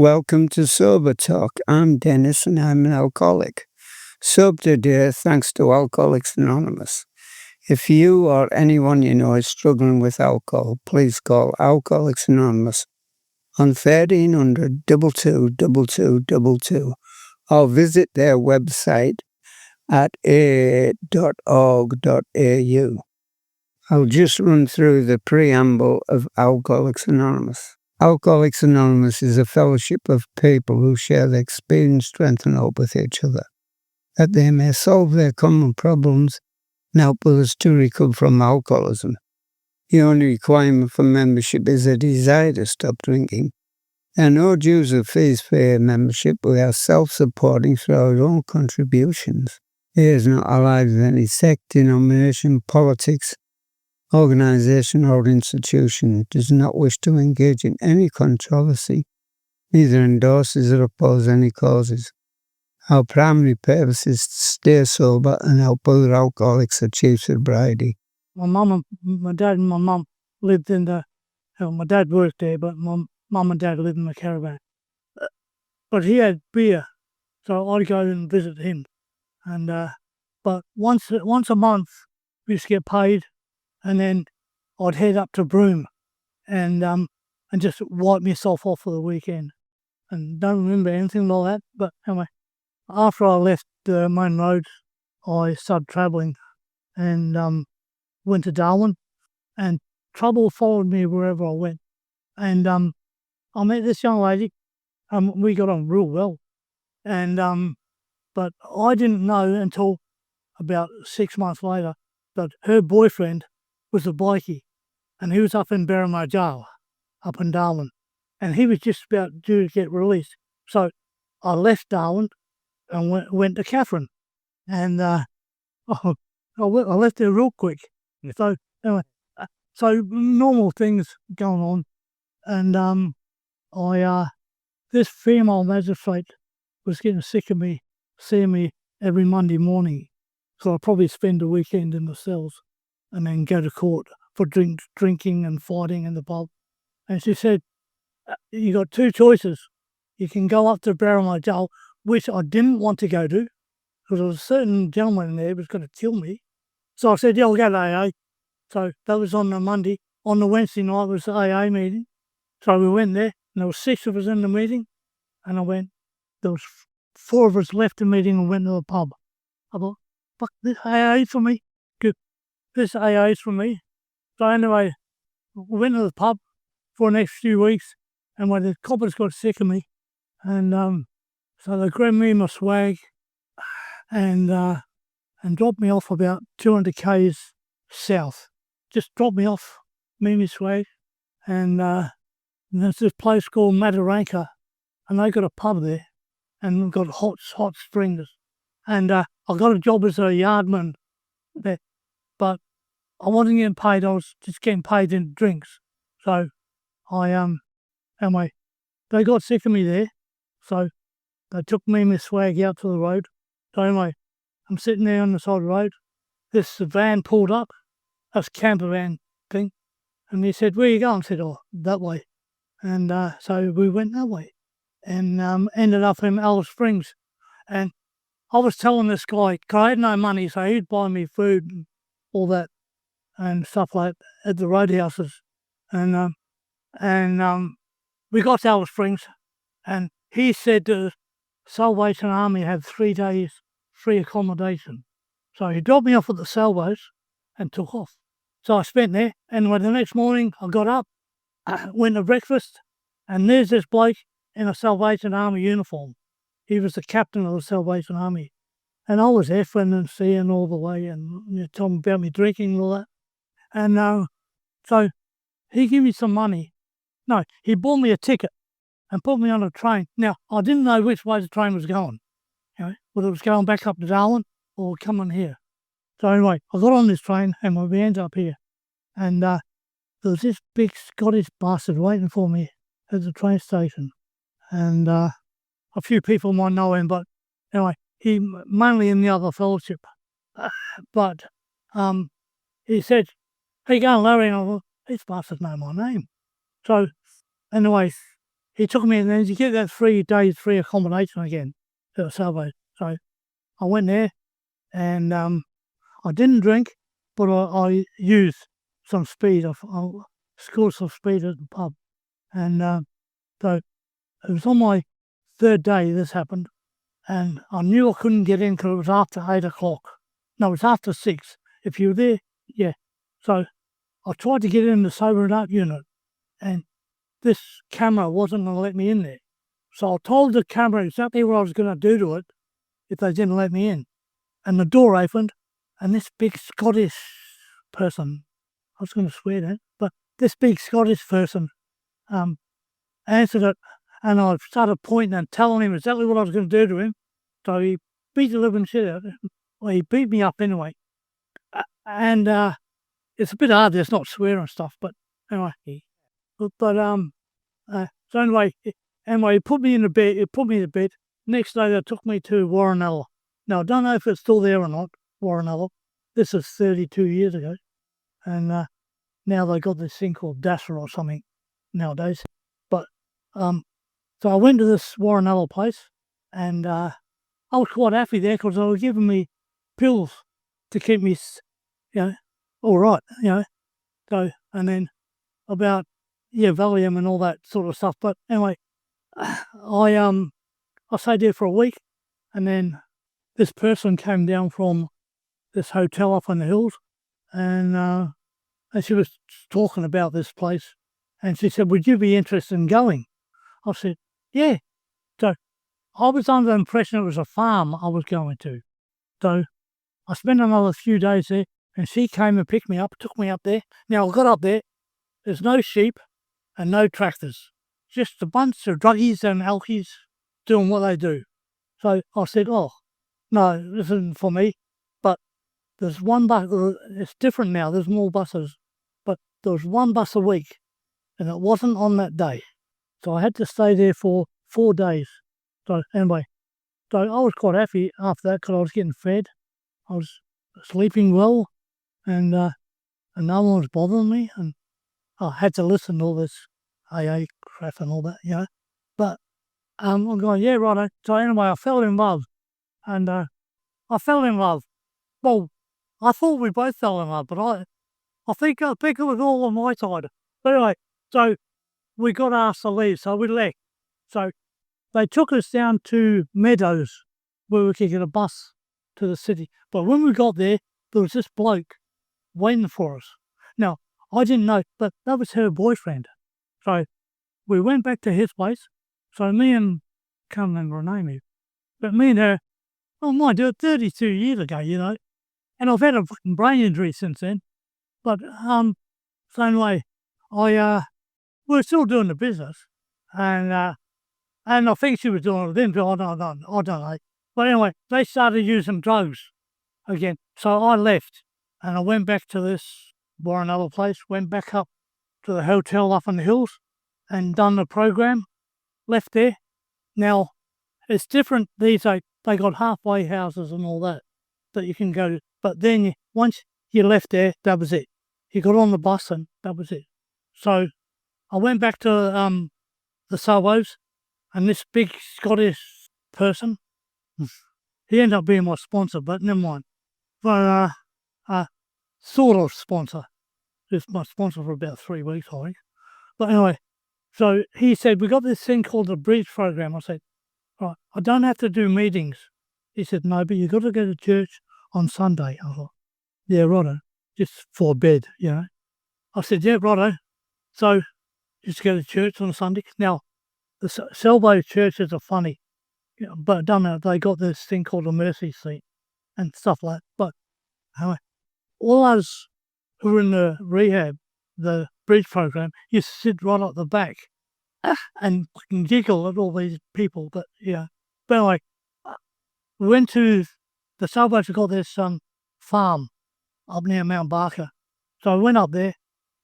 Welcome to Sober Talk. I'm Dennis and I'm an alcoholic. Sober today thanks to Alcoholics Anonymous. If you or anyone you know is struggling with alcohol, please call Alcoholics Anonymous on 1300 222222 or visit their website at aa.org.au. I'll just run through the preamble of Alcoholics Anonymous. Alcoholics Anonymous is a fellowship of people who share their experience, strength, and hope with each other, that they may solve their common problems and help others to recover from alcoholism. The only requirement for membership is a desire to stop drinking. There are no dues or fees for a membership. We are self-supporting through our own contributions. It is not allied with any sect, denomination, politics, organization, or institution. It does not wish to engage in any controversy, neither endorses or opposes any causes. Our primary purpose is to stay sober and help other alcoholics achieve sobriety. My dad and my mum lived in my dad worked there, but my mum and dad lived in the caravan. But he had beer, so I'd go and visit him. And but once a month we used to get paid, and then I'd head up to Broome and just wipe myself off for the weekend. And don't remember anything like that. But anyway, after I left the main roads, I started travelling and went to Darwin, and trouble followed me wherever I went. And I met this young lady. We got on real well, and but I didn't know until about 6 months later that her boyfriend was a bikie, and he was up in Berrimah Jail, up in Darwin, and he was just about due to get released. So I left Darwin and went to Katherine, and I left there real quick. So anyway, so normal things going on, and this female magistrate was getting sick of me seeing me every Monday morning, so I'd probably spend the weekend in the cells and then go to court for drinking and fighting in the pub. And she said, you got two choices. You can go up to Berrimah Jail, which I didn't want to go to, because there was a certain gentleman there who was going to kill me. So I said, yeah, I'll go to AA. So that was on the Monday. On the Wednesday night was the AA meeting. So we went there, and there were 6 of us in the meeting, and I went. There was 4 of us left the meeting and went to the pub. I thought, fuck, this AA for me. Good. This AA is for me. So anyway, we went to the pub for the next few weeks, and when the coppers got sick of me, and so they grabbed me in my swag and dropped me off about 200 k's south. Just dropped me off, me and my swag, and there's this place called Mataranka, and they got a pub there, and we've got hot springs, and I got a job as a yardman there, but I wasn't getting paid. I was just getting paid in drinks. So anyway, they got sick of me there, so they took me and my swag out to the road. So anyway, I'm sitting there on the side of the road. This van pulled up, a camper van thing, and he said, "Where you going?" I said, "Oh, that way." And so we went that way, and ended up in Alice Springs. And I was telling this guy, 'cause I had no money, so he'd buy me food and all that and stuff like that at the roadhouses. And we got to Alice Springs, and he said the Salvation Army had 3 days free accommodation. So he dropped me off at the Salvos and took off. So I spent there, and when the next morning I got up, went to breakfast, and there's this bloke in a Salvation Army uniform. He was the captain of the Salvation Army. And I was effing and seeing all the way, and told me about me drinking and all that. And so he gave me some money. No, he bought me a ticket and put me on a train. Now, I didn't know which way the train was going, whether it was going back up to Darwin or coming here. So anyway, I got on this train and my van's up here. And there was this big Scottish bastard waiting for me at the train station. And a few people might know him, but anyway, he mainly in the other fellowship. But he said, "How you going, Larry?" And I thought, this bastard know my name. So anyway, he took me, and then you get that 3 days free accommodation again at the Subway. So I went there, and I didn't drink, but I used some speed. I scored some speed at the pub. And so it was on my 3rd day this happened, and I knew I couldn't get in because it was after 8 o'clock. No, it was after 6. If you were there, yeah. So I tried to get in the sobering up unit, and this camera wasn't going to let me in there. So I told the camera exactly what I was going to do to it if they didn't let me in. And the door opened, and this big Scottish person, I was going to swear then, but this big Scottish person answered it, and I started pointing and telling him exactly what I was going to do to him. So he beat the living shit out of him. Well, he beat me up anyway. And it's a bit hard, there's not swearing and stuff, but anyway. So anyway, he put me in the bed. Next day they took me to Warranella. Now I don't know if it's still there or not, Warranella. This is 32 years ago. And now they got this thing called DASA or something nowadays. But so I went to this Warranella place, and I was quite happy there because they were giving me pills to keep me, all right, So, and then about, Valium and all that sort of stuff. But anyway, I stayed there for a week, and then this person came down from this hotel up in the hills, and she was talking about this place, and she said, "Would you be interested in going?" I said, "Yeah." So I was under the impression it was a farm I was going to. So I spent another few days there, and she came and picked me up, took me up there. Now I got up there, there's no sheep and no tractors, just a bunch of druggies and alkies doing what they do. So I said, "Oh, no, this isn't for me." But there's one bus, it's different now, there's more buses, but there was one bus a week, and it wasn't on that day. So I had to stay there for 4 days. So anyway, so I was quite happy after that because I was getting fed. I was sleeping well, and no one was bothering me, and I had to listen to all this AA crap and all that, But I'm going, yeah, righto. So anyway, I fell in love, and I fell in love. Well, I thought we both fell in love, but I think it was all on my side. But anyway, so we got asked to leave, so we left. So they took us down to Meadows, where we could get a bus to the city. But when we got there was this bloke waiting for us. Now, I didn't know, but that was her boyfriend. So we went back to his place. So me and, can't remember her name is, but me and her, oh mind you, 32 years ago, and I've had a fucking brain injury since then. But so anyway, we're still doing the business, and I think she was doing it then, but I don't know. But anyway, they started using drugs again. So I left, and I went back to this Warranella place, went back up to the hotel up in the hills, and done the program, left there. Now, it's different these days. They got halfway houses and all that you can go to. But then once you left there, that was it. You got on the bus and that was it. So I went back to the suburbs, and this big Scottish person, he ended up being my sponsor, but never mind. But sort of sponsor. He was my sponsor for about 3 weeks, I think. But anyway, so he said, "We got this thing called the Bridge Program." I said, "Right, I don't have to do meetings." He said, "No, but you've got to go to church on Sunday." I thought, "Yeah, righto, just for bed, I said, "Yeah, righto." So just go to church on Sunday. Now, the Salvo churches are funny, but don't know, they got this thing called a mercy seat and stuff like that. But anyway, all us who were in the rehab, the Bridge Program, used to sit right at the back and fucking giggle at all these people. But but anyway, we went to the suburbs. We got this farm up near Mount Barker. So I went up there,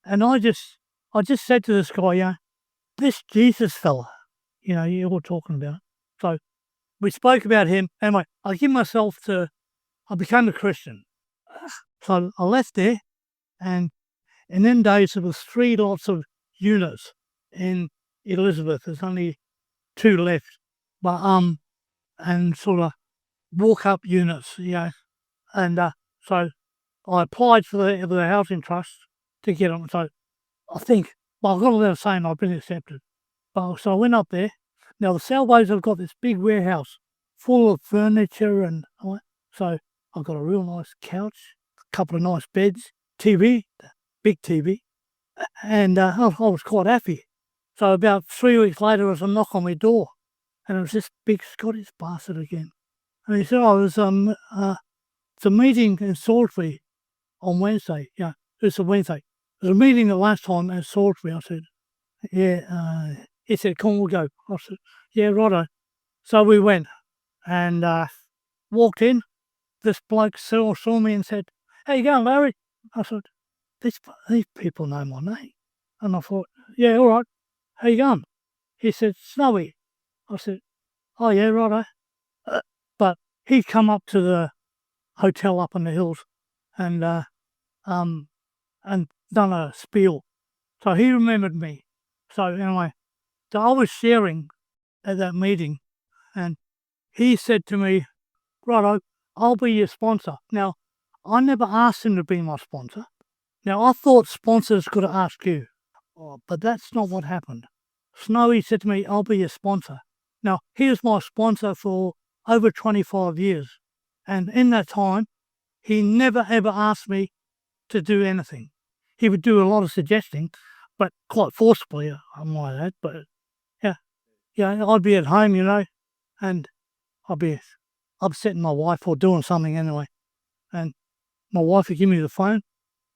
and I just said to this guy, this Jesus fella, you were talking about. So we spoke about him. Anyway, I became a Christian. So I left there, and in them days there was 3 lots of units in Elizabeth. There's only 2 left. But and sort of walk-up units, and so I applied for the housing trust to get them. So I think, well, I've got a letter saying I've been accepted. But so I went up there. Now the Salvos have got this big warehouse full of furniture and all that. So I've got a real nice couch, a couple of nice beds, TV, big TV, and I was quite happy. So about 3 weeks later, there was a knock on my door, and it was this big Scottish bastard again. And he said, "Oh, it's a meeting in Salisbury on Wednesday." Yeah, it's a Wednesday. There's a meeting at lunchtime at Salisbury. I said, "Yeah." He said, "Come, we'll go." I said, "Yeah, righto." So we went and walked in. This bloke saw me and said, "How you going, Larry?" I said, these people know my name. And I thought, "Yeah, all right. How you going?" He said, "Snowy." I said, "Oh, yeah, righto." But he'd come up to the hotel up in the hills and done a spiel. So he remembered me. So anyway, so I was sharing at that meeting, and he said to me, "Righto, I'll be your sponsor." Now, I never asked him to be my sponsor. Now, I thought sponsors could ask you, but that's not what happened. Snowy said to me, "I'll be your sponsor." Now, he was my sponsor for over 25 years. And in that time, he never ever asked me to do anything. He would do a lot of suggesting, but quite forcibly, I might add. But I'd be at home, and I'd be upsetting my wife or doing something anyway. And my wife would give me the phone.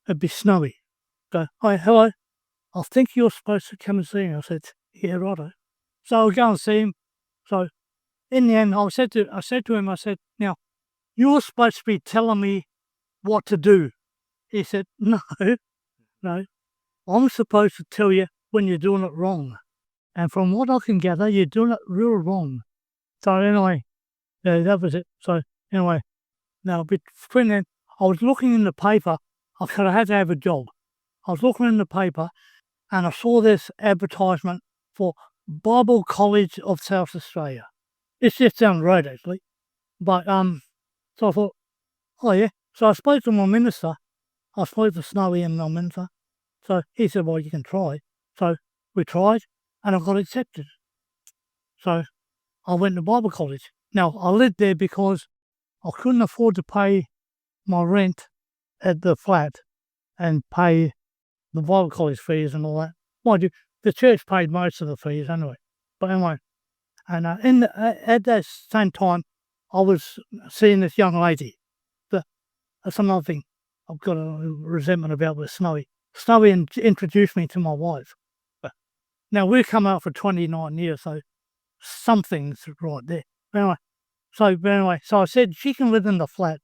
It'd be Snowy. Go, "Hi, hello. I think you're supposed to come and see me." I said, "Yeah, righto." So I would go and see him. So in the end, I said to him, "Now, you're supposed to be telling me what to do." He said, "No, no. I'm supposed to tell you when you're doing it wrong. And from what I can gather, you're doing it real wrong." So anyway, that was it. So anyway, now between then, I was looking in the paper. I had to have a job. I was looking in the paper, and I saw this advertisement for Bible College of South Australia. It's just down the road, actually. But so I thought, oh yeah. So I spoke to my minister. I spoke to Snowy and my minister. So he said, "Well, you can try." So we tried, and I got accepted. So I went to Bible college. Now, I lived there because I couldn't afford to pay my rent at the flat and pay the Bible college fees and all that. Mind you, the church paid most of the fees anyway. But anyway, and at that same time, I was seeing this young lady. That's another thing I've got a resentment about with Snowy. Snowy introduced me to my wife. Now, we've come out for 29 years, so something's right there. Anyway, so I said she can live in the flat.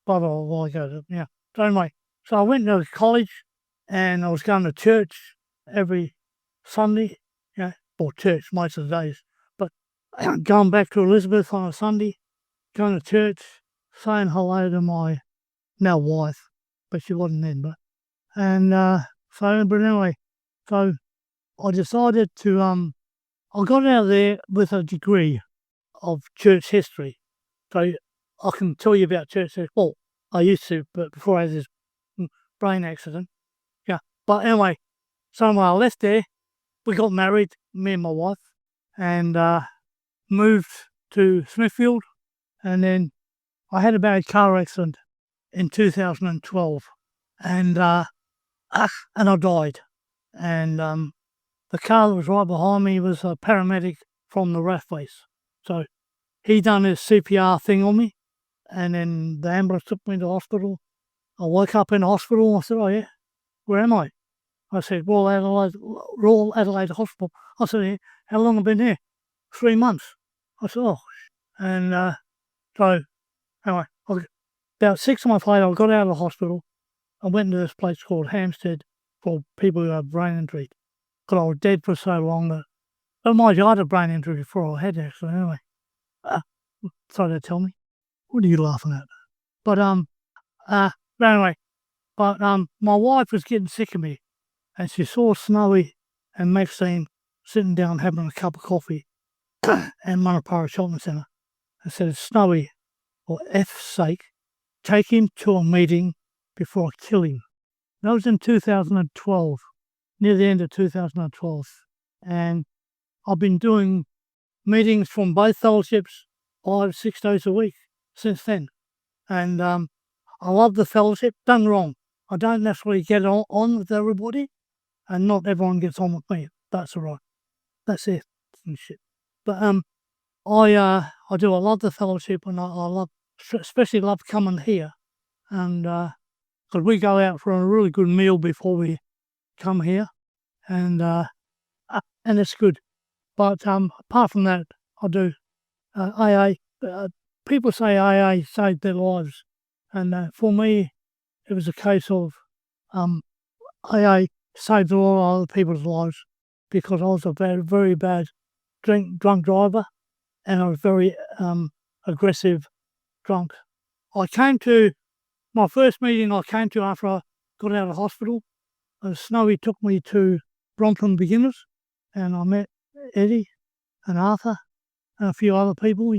Blah, blah, blah, blah. Yeah. So anyway, so I went to college, and I was going to church every Sunday, or church most of the days. But going back to Elizabeth on a Sunday, going to church, saying hello to my now wife, but she wasn't then. But anyway, so I decided to I got out of there with a degree of church history. So I can tell you about church history. Well, I used to, but before I had this brain accident. Yeah. But anyway, so when I left there, we got married, me and my wife, and moved to Smithfield. And then I had a bad car accident in 2012. And I died. And the car that was right behind me was a paramedic from the RAF base. So he done his CPR thing on me, and then the ambulance took me to hospital. I woke up in hospital. I said, "Oh yeah, where am I?" I said, Royal Adelaide Hospital." I said, "Yeah, how long have I been here?" 3 months. I said, "Oh." And so anyway, about 6 months later, I got out of the hospital. I went to this place called Hampstead for people who have brain injury. Because I was dead for so long that, oh my God, I had a brain injury before I had it, actually, anyway. Sorry to tell me. What are you laughing at? But anyway, my wife was getting sick of me, and she saw Snowy and Maxine sitting down having a cup of coffee at Manapara Shopping Centre. I said, Snowy, for F's sake, take him to a meeting before I kill him. That was in 2012, near the end of 2012. And I've been doing meetings from both fellowships 5-6 days a week since then. And I love the fellowship. Don't get me wrong, I don't necessarily get on with everybody, and not everyone gets on with me. That's all right. That's it and shit. But I do. I love the fellowship, and I love, especially love coming here, and because we go out for a really good meal before we come here, and it's good. But apart from that, I do AA. People say AA saved their lives, and for me, it was a case of AA saved a lot of other people's lives, because I was a very, very bad drunk driver, and I was very aggressive drunk. I came to my first meeting after I got out of hospital. Snowy took me to Brompton Beginners, and I met Eddie and Arthur and a few other people,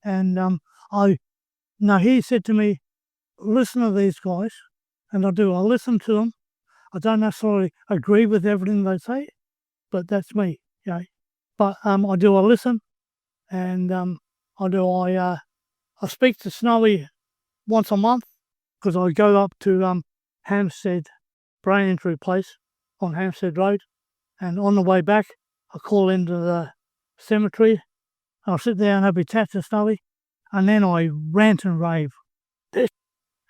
and he said to me, listen to these guys, and I do. I listen to them. I don't necessarily agree with everything they say, but that's me, But I do. I listen, and I speak to Snowy once a month, because I go up to Hampstead Brain Injury Place on Hampstead Road, and on the way back I call into the cemetery. I'll sit there and have a chat to Snowy, and then I rant and rave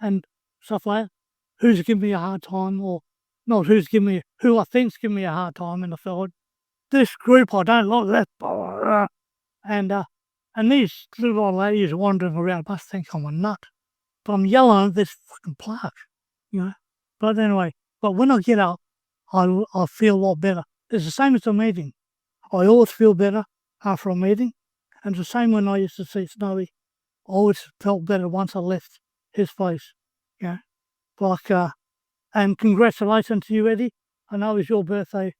and stuff like that. Who's giving me a hard time, or not who I think's giving me a hard time in the field. This group, I don't like that. And these little old ladies wandering around must think I'm a nut. But I'm yelling at this fucking plaque, But anyway, when I get up, I feel a lot better. It's the same as a meeting. I always feel better after a meeting. And it's the same when I used to see Snowy. I always felt better once I left his place, and congratulations to you, Eddie. I know it's your birthday.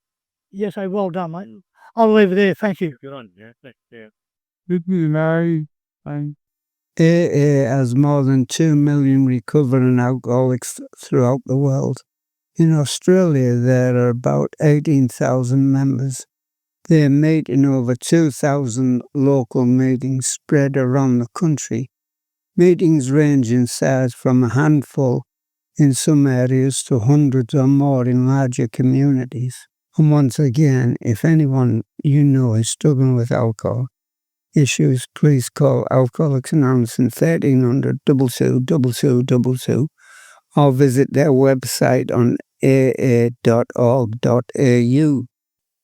Yes, well done, mate. I'll leave it there. Thank you. Good on you. Yeah. Good night. AA has more than 2 million recovering alcoholics throughout the world. In Australia, there are about 18,000 members. They meet in over 2,000 local meetings spread around the country. Meetings range in size from a handful in some areas to hundreds or more in larger communities. And once again, if anyone you know is struggling with alcohol issues, please call Alcoholics Anonymous in 1300 222222 or visit their website on aa.org.au.